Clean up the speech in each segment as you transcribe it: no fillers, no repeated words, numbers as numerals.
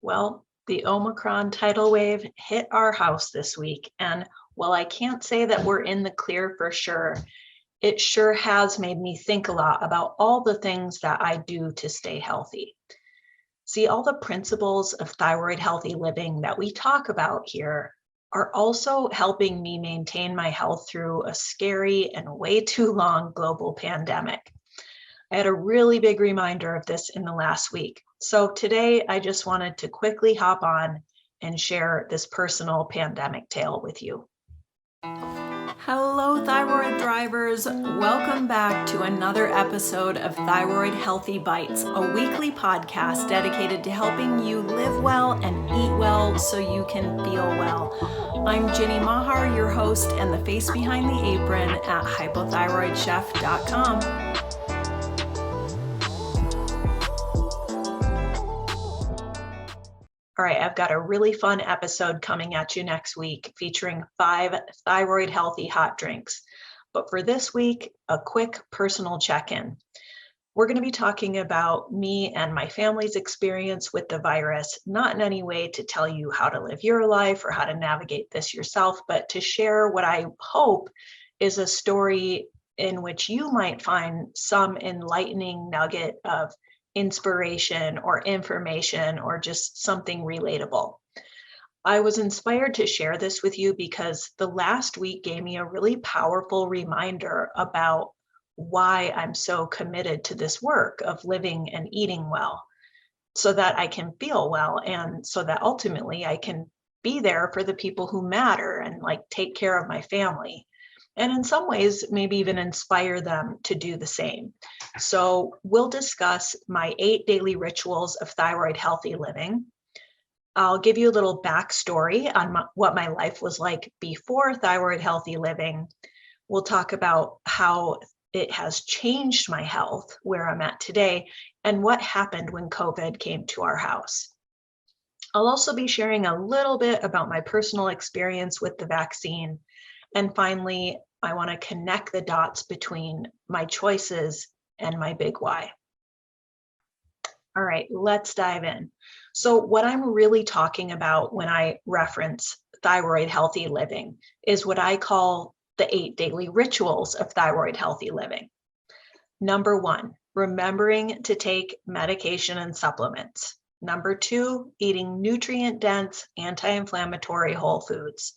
Well, the Omicron tidal wave hit our house this week, and while I can't say that we're in the clear for sure, it sure has made me think a lot about all the things that I do to stay healthy. See, all the principles of thyroid-healthy living that we talk about here are also helping me maintain my health through a scary and way too long global pandemic. I had a really big reminder of this in the last week. So today I just wanted to quickly hop on and share this personal pandemic tale with you. Hello, thyroid thrivers. Welcome back to another episode of Thyroid-healthy Bites, a weekly podcast dedicated to helping you live well and eat well so you can feel well. I'm Ginny Mahar, your host and the face behind the apron at hypothyroidchef.com. All right, I've got a really fun episode coming at you next week featuring 5 thyroid healthy hot drinks. But for this week, a quick personal check-in. We're going to be talking about me and my family's experience with the virus, not in any way to tell you how to live your life or how to navigate this yourself, but to share what I hope is a story in which you might find some enlightening nugget of inspiration or information or just something relatable. I was inspired to share this with you because the last week gave me a really powerful reminder about why I'm so committed to this work of living and eating well so that I can feel well and so that ultimately I can be there for the people who matter and take care of my family. And in some ways, maybe even inspire them to do the same. So we'll discuss my 8 daily rituals of thyroid-healthy living. I'll give you a little backstory on what my life was like before thyroid-healthy living. We'll talk about how it has changed my health, where I'm at today, and what happened when COVID came to our house. I'll also be sharing a little bit about my personal experience with the vaccine. And finally, I want to connect the dots between my choices and my big why. All right, let's dive in. So what I'm really talking about when I reference thyroid healthy living is what I call the 8 daily rituals of thyroid healthy living. Number 1, remembering to take medication and supplements. Number 2, eating nutrient-dense, anti-inflammatory whole foods.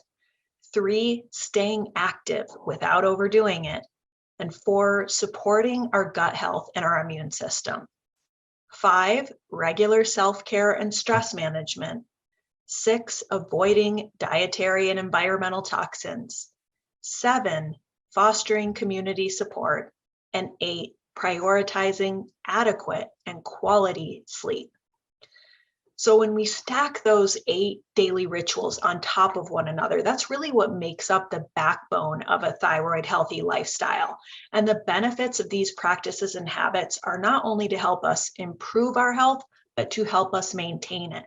3, staying active without overdoing it. And 4, supporting our gut health and our immune system. 5, regular self-care and stress management. 6, avoiding dietary and environmental toxins. 7, fostering community support. And 8, prioritizing adequate and quality sleep. So when we stack those 8 daily rituals on top of one another, that's really what makes up the backbone of a thyroid healthy lifestyle. And the benefits of these practices and habits are not only to help us improve our health, but to help us maintain it.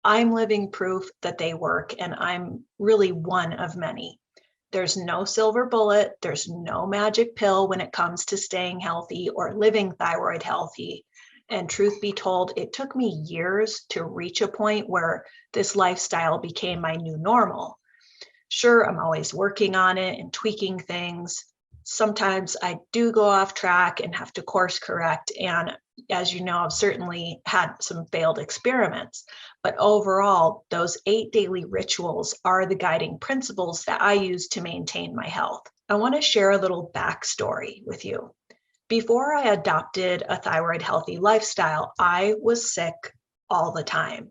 I'm living proof that they work, and I'm really one of many. There's no silver bullet, there's no magic pill when it comes to staying healthy or living thyroid healthy. And truth be told, it took me years to reach a point where this lifestyle became my new normal. Sure, I'm always working on it and tweaking things. Sometimes I do go off track and have to course correct. And as you know, I've certainly had some failed experiments. But overall, those 8 daily rituals are the guiding principles that I use to maintain my health. I want to share a little backstory with you. Before I adopted a thyroid healthy lifestyle, I was sick all the time.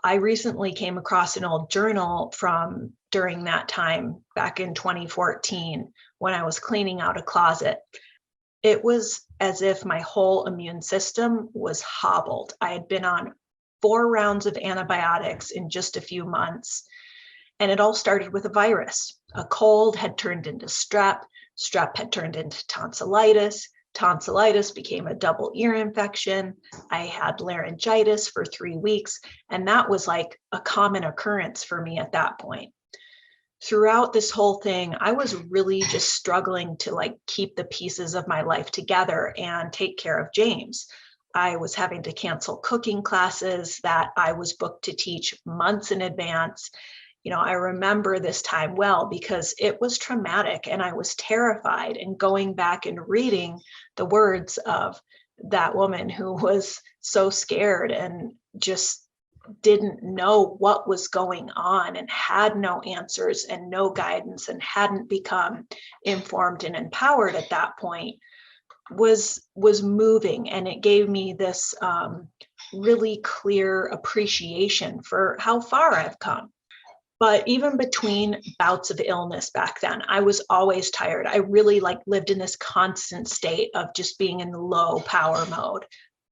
I recently came across an old journal from during that time back in 2014 when I was cleaning out a closet. It was as if my whole immune system was hobbled. I had been on 4 rounds of antibiotics in just a few months, and it all started with a virus. A cold had turned into strep, strep had turned into tonsillitis. Tonsillitis became a double ear infection. I had laryngitis for 3 weeks, and that was like a common occurrence for me at that point. Throughout this whole thing, I was really just struggling to keep the pieces of my life together and take care of James. I was having to cancel cooking classes that I was booked to teach months in advance. I remember this time well because it was traumatic and I was terrified, and going back and reading the words of that woman who was so scared and just didn't know what was going on and had no answers and no guidance and hadn't become informed and empowered at that point was moving. And it gave me this really clear appreciation for how far I've come. But even between bouts of illness back then, I was always tired. I really lived in this constant state of just being in low power mode,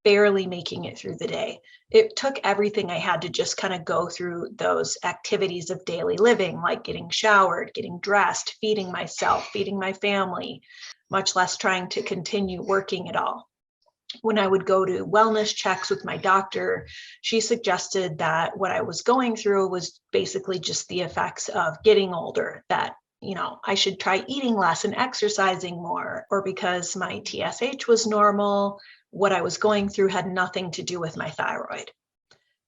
barely making it through the day. It took everything I had to just kind of go through those activities of daily living, like getting showered, getting dressed, feeding myself, feeding my family, much less trying to continue working at all. When I would go to wellness checks with my doctor, she suggested that what I was going through was basically just the effects of getting older, that I should try eating less and exercising more, or because my TSH was normal, what I was going through had nothing to do with my thyroid.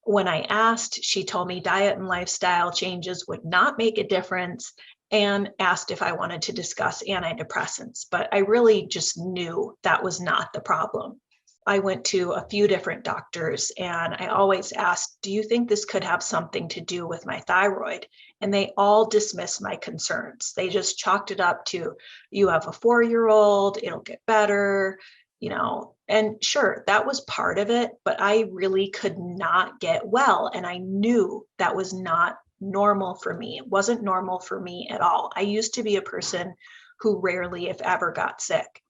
When I asked, she told me diet and lifestyle changes would not make a difference, and asked if I wanted to discuss antidepressants. But I really just knew that was not the problem. I went to a few different doctors, and I always asked, do you think this could have something to do with my thyroid? And they all dismissed my concerns. They just chalked it up to, you have a 4-year-old, it'll get better, and sure, that was part of it, but I really could not get well. And I knew that was not normal for me. It wasn't normal for me at all. I used to be a person who rarely, if ever, got sick.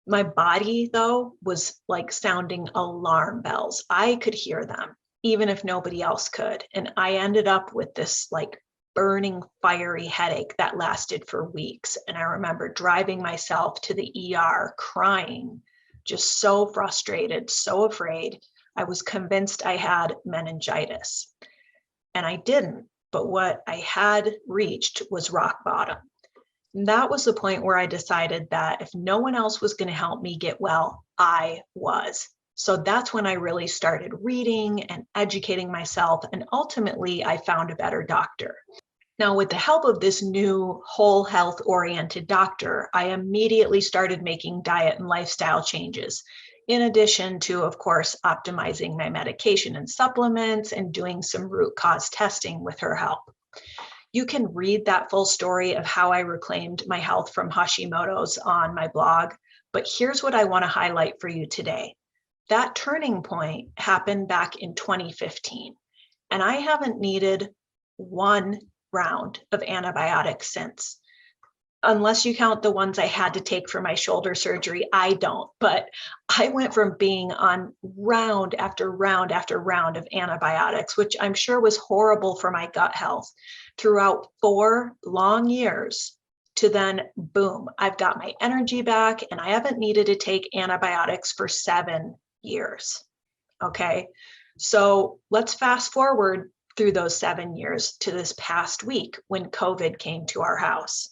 My body, though, was sounding alarm bells. I could hear them, even if nobody else could. And I ended up with this burning, fiery headache that lasted for weeks. And I remember driving myself to the ER crying, just so frustrated, so afraid. I was convinced I had meningitis. And I didn't. But what I had reached was rock bottom. That was the point where I decided that if no one else was going to help me get well, I was. So that's when I really started reading and educating myself. And ultimately, I found a better doctor. Now, with the help of this new whole health oriented doctor, I immediately started making diet and lifestyle changes, in addition to, of course, optimizing my medication and supplements and doing some root cause testing with her help. You can read that full story of how I reclaimed my health from Hashimoto's on my blog, but here's what I want to highlight for you today. That turning point happened back in 2015, and I haven't needed one round of antibiotics since. Unless you count the ones I had to take for my shoulder surgery, I don't. But I went from being on round after round after round of antibiotics, which I'm sure was horrible for my gut health, throughout 4 long years, to then, boom, I've got my energy back and I haven't needed to take antibiotics for 7 years. Okay, so let's fast forward through those 7 years to this past week when COVID came to our house.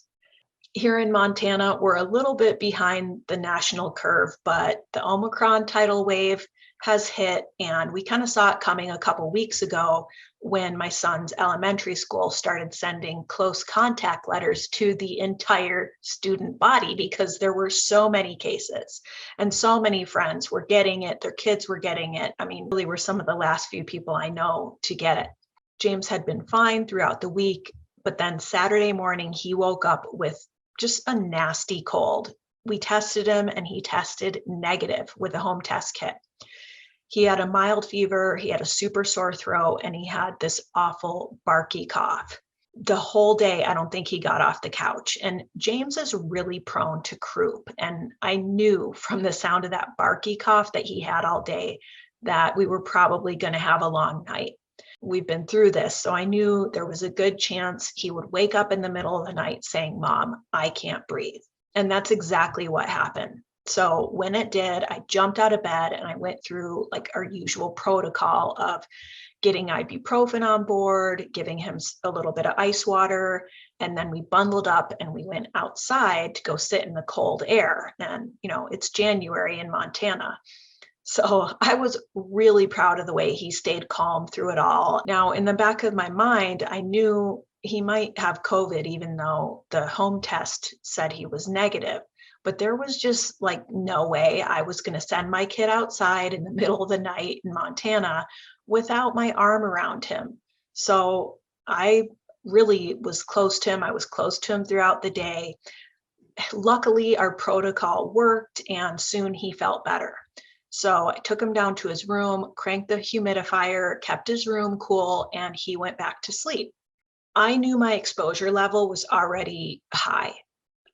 Here in Montana, we're a little bit behind the national curve, but the Omicron tidal wave has hit, and we kind of saw it coming a couple weeks ago when my son's elementary school started sending close contact letters to the entire student body because there were so many cases and so many friends were getting it, their kids were getting it. I mean, really were some of the last few people I know to get it. James had been fine throughout the week, but then Saturday morning, he woke up with just a nasty cold. We tested him and he tested negative with a home test kit. He had a mild fever, he had a super sore throat, and he had this awful barky cough. The whole day, I don't think he got off the couch. And James is really prone to croup. And I knew from the sound of that barky cough that he had all day that we were probably going to have a long night. We've been through this, so I knew there was a good chance he would wake up in the middle of the night saying, "Mom, I can't breathe." And that's exactly what happened. So when it did, I jumped out of bed and I went through our usual protocol of getting ibuprofen on board, giving him a little bit of ice water, and then we bundled up and we went outside to go sit in the cold air. And, it's January in Montana. So I was really proud of the way he stayed calm through it all. Now, in the back of my mind, I knew he might have COVID, even though the home test said he was negative. But there was just like no way I was going to send my kid outside in the middle of the night in Montana without my arm around him. So I really was close to him. I was close to him throughout the day. Luckily, our protocol worked and soon he felt better. So I took him down to his room, cranked the humidifier, kept his room cool, and he went back to sleep. I knew my exposure level was already high.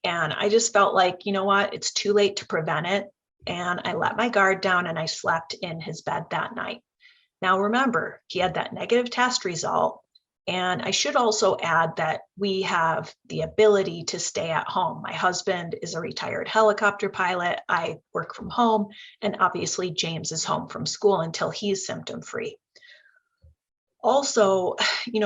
And I just felt like, you know what, it's too late to prevent it. And I let my guard down and I slept in his bed that night. Now, remember, he had that negative test result. And I should also add that we have the ability to stay at home. My husband is a retired helicopter pilot. I work from home. And obviously, James is home from school until he's symptom free. Also,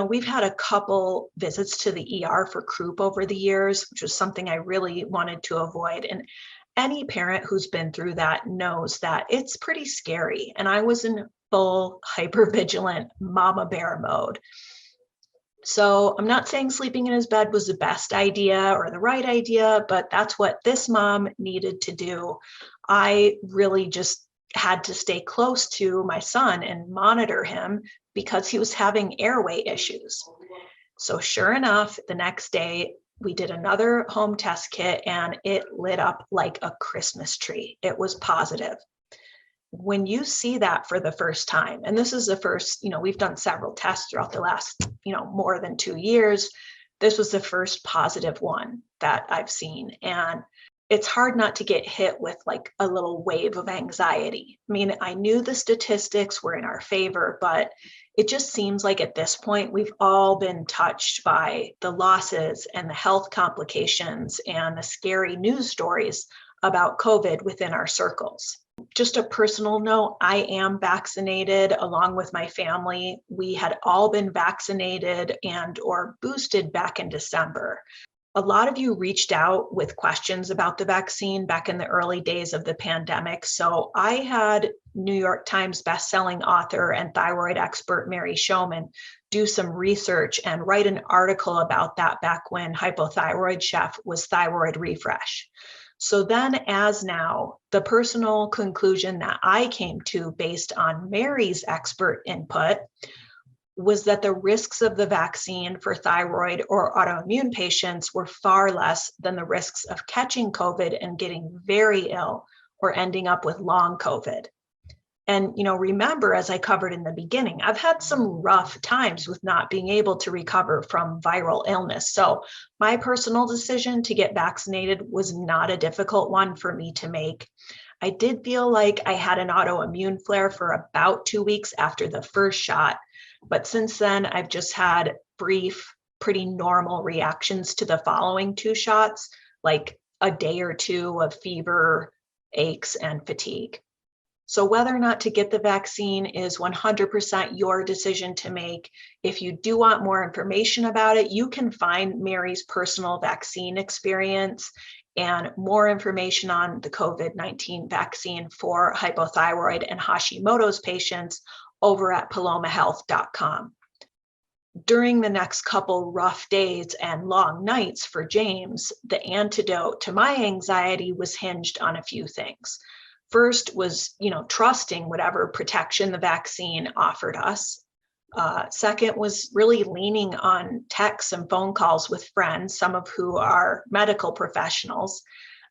we've had a couple visits to the ER for croup over the years, which was something I really wanted to avoid. And any parent who's been through that knows that it's pretty scary. And I was in full hypervigilant mama bear mode. So I'm not saying sleeping in his bed was the best idea or the right idea, but that's what this mom needed to do. I really just had to stay close to my son and monitor him because he was having airway issues. So sure enough, the next day we did another home test kit and it lit up like a Christmas tree. It was positive. When you see that for the first time, and this is the first, we've done several tests throughout the last, more than 2 years. This was the first positive one that I've seen. And it's hard not to get hit with like a little wave of anxiety. I mean, I knew the statistics were in our favor, but it just seems like at this point, we've all been touched by the losses and the health complications and the scary news stories about COVID within our circles. Just a personal note, I am vaccinated along with my family. We had all been vaccinated and or boosted back in December. A lot of you reached out with questions about the vaccine back in the early days of the pandemic. So I had New York Times bestselling author and thyroid expert Mary Showman do some research and write an article about that back when Hypothyroid Chef was Thyroid Refresh. So then, as now, the personal conclusion that I came to based on Mary's expert input was that the risks of the vaccine for thyroid or autoimmune patients were far less than the risks of catching COVID and getting very ill or ending up with long COVID. And, remember, as I covered in the beginning, I've had some rough times with not being able to recover from viral illness. So my personal decision to get vaccinated was not a difficult one for me to make. I did feel like I had an autoimmune flare for about 2 weeks after the first shot. But since then, I've just had brief, pretty normal reactions to the following 2 shots, like a day or 2 of fever, aches, and fatigue. So whether or not to get the vaccine is 100% your decision to make. If you do want more information about it, you can find Mary's personal vaccine experience and more information on the COVID-19 vaccine for hypothyroid and Hashimoto's patients over at palomahealth.com. During the next couple rough days and long nights for James, the antidote to my anxiety was hinged on a few things. First was, trusting whatever protection the vaccine offered us. Second was really leaning on texts and phone calls with friends, some of who are medical professionals,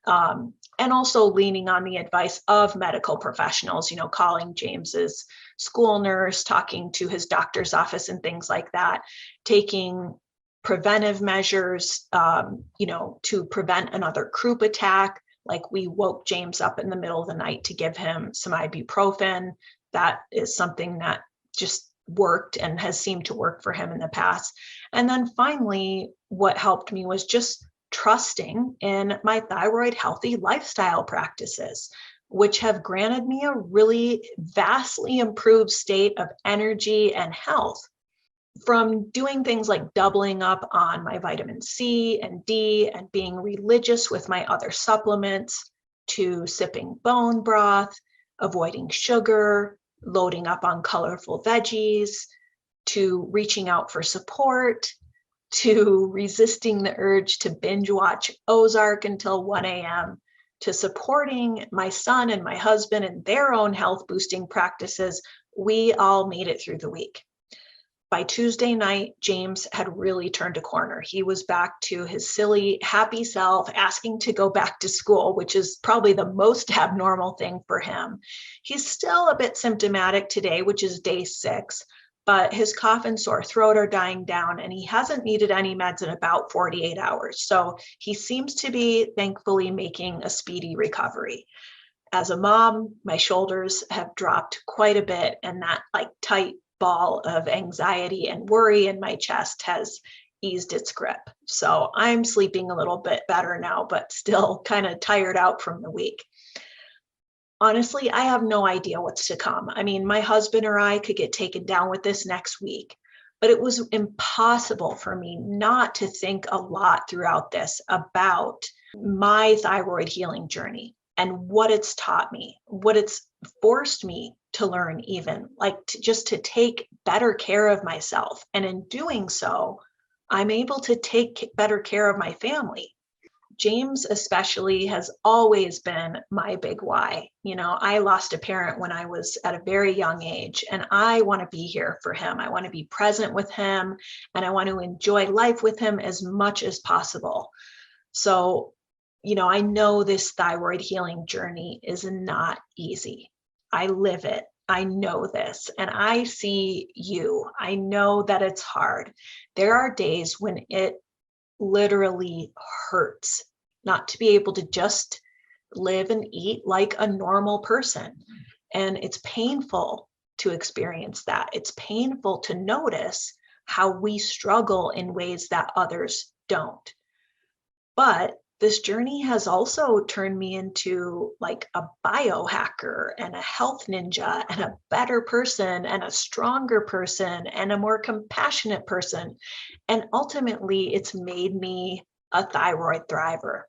and also leaning on the advice of medical professionals, calling James's school nurse, talking to his doctor's office and things like that, taking preventive measures, to prevent another croup attack. Like we woke James up in the middle of the night to give him some ibuprofen. That is something that just worked and has seemed to work for him in the past. And then finally, what helped me was just trusting in my thyroid healthy lifestyle practices, which have granted me a really vastly improved state of energy and health. From doing things like doubling up on my vitamin C and D and being religious with my other supplements, to sipping bone broth, avoiding sugar, loading up on colorful veggies, to reaching out for support, to resisting the urge to binge watch Ozark until 1 a.m., to supporting my son and my husband in their own health boosting practices. We all made it through the week. By Tuesday night, James had really turned a corner. He was back to his silly, happy self, asking to go back to school, which is probably the most abnormal thing for him. He's still a bit symptomatic today, which is day 6, but his cough and sore throat are dying down, and he hasn't needed any meds in about 48 hours. So he seems to be, thankfully, making a speedy recovery. As a mom, my shoulders have dropped quite a bit, and that tight ball of anxiety and worry in my chest has eased its grip. So I'm sleeping a little bit better now, but still kind of tired out from the week. Honestly, I have no idea what's to come. I mean, my husband or I could get taken down with this next week, but it was impossible for me not to think a lot throughout this about my thyroid healing journey and what it's taught me, what it's forced me to learn, even just to take better care of myself. And in doing so, I'm able to take better care of my family. James especially has always been my big why. I lost a parent when I was at a very young age, and I want to be here for him. I want to be present with him, and I want to enjoy life with him as much as possible. So, I know this thyroid healing journey is not easy. I live it. I know this, and I see you. I know that it's hard. There are days when it literally hurts not to be able to just live and eat like a normal person. And it's painful to experience that. It's painful to notice how we struggle in ways that others don't. But this journey has also turned me into a biohacker and a health ninja and a better person and a stronger person and a more compassionate person. And ultimately, it's made me a thyroid thriver.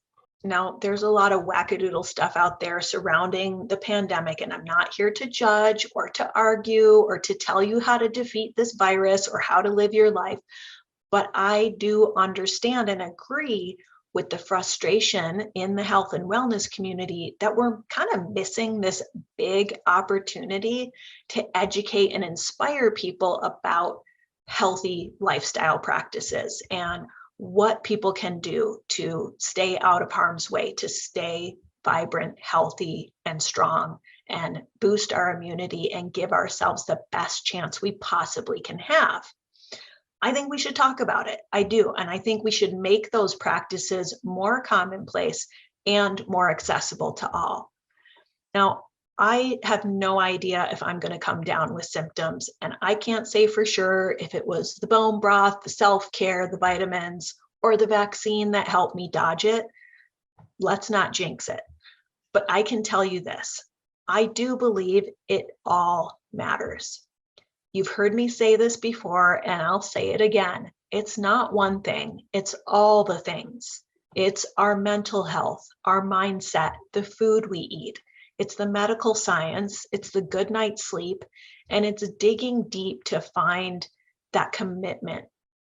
Now, there's a lot of wackadoodle stuff out there surrounding the pandemic, and I'm not here to judge or to argue or to tell you how to defeat this virus or how to live your life. But I do understand and agree with the frustration in the health and wellness community that we're kind of missing this big opportunity to educate and inspire people about healthy lifestyle practices and what people can do to stay out of harm's way, to stay vibrant, healthy, and strong, and boost our immunity and give ourselves the best chance we possibly can have. I think we should talk about it. I do. And I think we should make those practices more commonplace and more accessible to all. Now, I have no idea if I'm going to come down with symptoms, and I can't say for sure if it was the bone broth, the self-care, the vitamins, or the vaccine that helped me dodge it. Let's not jinx it. But I can tell you this, I do believe it all matters. You've heard me say this before, and I'll say it again. It's not one thing, it's all the things. It's our mental health, our mindset, the food we eat. It's the medical science, it's the good night's sleep, and it's digging deep to find that commitment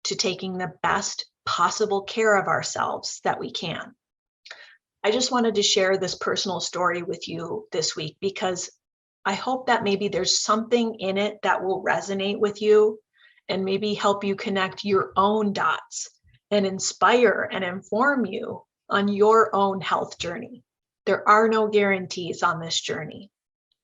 to taking the best possible care of ourselves that we can. I just wanted to share this personal story with you this week because I hope that maybe there's something in it that will resonate with you and maybe help you connect your own dots and inspire and inform you on your own health journey. There are no guarantees on this journey,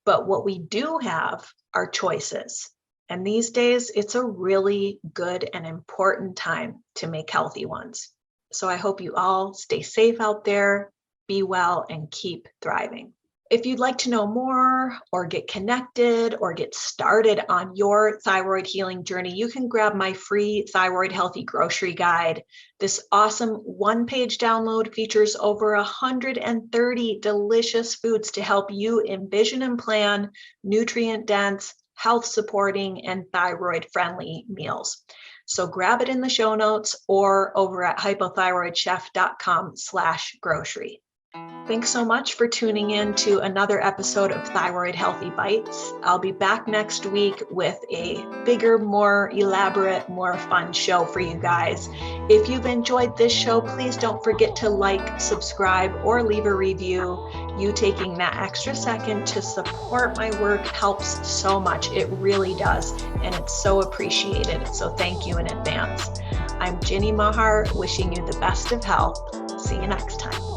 but what we do have are choices. And these days, it's a really good and important time to make healthy ones. So I hope you all stay safe out there, be well, and keep thriving. If you'd like to know more or get connected or get started on your thyroid healing journey, you can grab my free Thyroid Healthy Grocery Guide. This awesome one-page download features over 130 delicious foods to help you envision and plan nutrient-dense, health-supporting, and thyroid-friendly meals. So grab it in the show notes or over at hypothyroidchef.com/grocery. Thanks so much for tuning in to another episode of Thyroid-healthy Bites. I'll be back next week with a bigger, more elaborate, more fun show for you guys. If you've enjoyed this show, please don't forget to like, subscribe, or leave a review. You taking that extra second to support my work helps so much. It really does, and it's so appreciated. So thank you in advance. I'm Ginny Mahar, wishing you the best of health. See you next time.